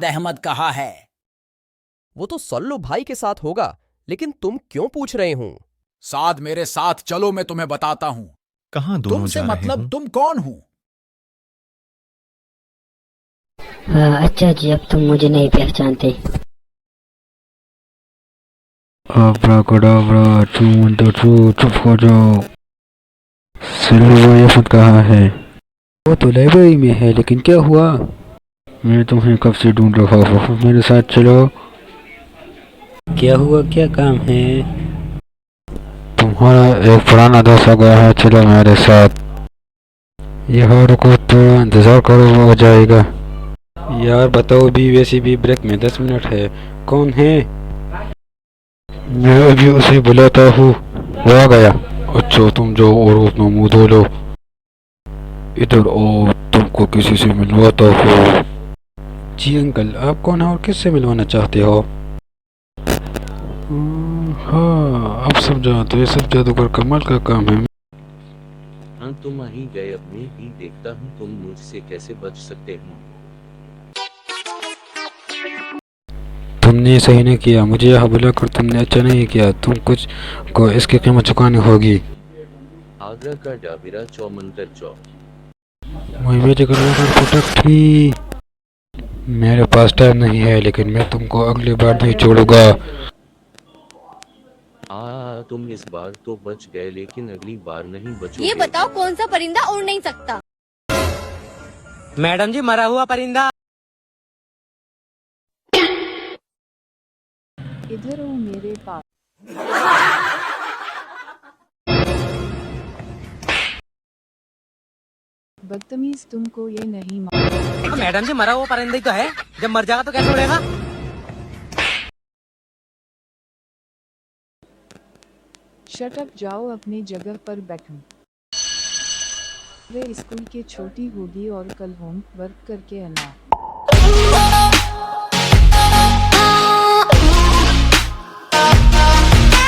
साद अहमद कहाँ है? वो तो सल्लू भाई के साथ होगा, लेकिन तुम क्यों पूछ रहे हो? साद मेरे साथ चलो, मैं तुम्हें बताता हूँ। कहाँ दोनों तुमसे जा रहे मतलब हो? तुम कौन हो? अच्छा जी, अब तुम मुझे नहीं पहचानते। अब्राकडाब्रा, चुप हो जाओ। सिल्वर ये कहाँ है? वो तो लाइब्रेरी में है, लेकिन क्या हुआ? मैं तुम्हें कब से ढूंढ रहा हूँ, मेरे साथ चलो। क्या हुआ, क्या काम है? तुम्हारा एक पुराना दोस्त आ गया है, चलो मेरे साथ। यहाँ रुको तो इंतजार करो, वो हो जाएगा। यार बताओ भी, वैसे भी ब्रेक में 10 मिनट है। कौन है? मैं अभी उसे बुलाता हूँ, वो आ गया। अच्छा तुम जाओ और अपना मुंह धो लो। इधर आओ, तुमको किसी से मिलवाता हूँ। जी अंकल, आप कौन है और किससे मिलवाना चाहते हो? हाँ, अब समझा। तो ये सब जादूगर कमाल का काम है। हाँ, तुम आ ही गए। अब मैं ही देखता हूँ तुम मुझसे कैसे बच सकते हो। तुमने सही नहीं किया, मुझे यहाँ बुलाकर तुमने अच्छा नहीं किया। तुम कुछ को इसकी कीमत चुकानी होगी। आगरा का डाबिरा चौमंतर चौ। प्रोटेक्ट ही। मेरे पास टाइम नहीं है, लेकिन मैं तुमको अगली बार नहीं छोड़ूंगा। तुम इस बार तो बच गए, लेकिन अगली बार नहीं बचोगे। ये बताओ कौन सा परिंदा उड़ नहीं सकता? मैडम जी, मरा हुआ परिंदा। इधर हो मेरे पास। बदतमीज, तुमको ये नहीं मैडम जी, मरा हुआ परिंदा ही तो है, जब मर जाएगा तो कैसे उड़ेगा? शट अप, जाओ अपनी जगह पर बैठो। वे स्कूल के छोटी होगी और कल होम वर्क करके आना।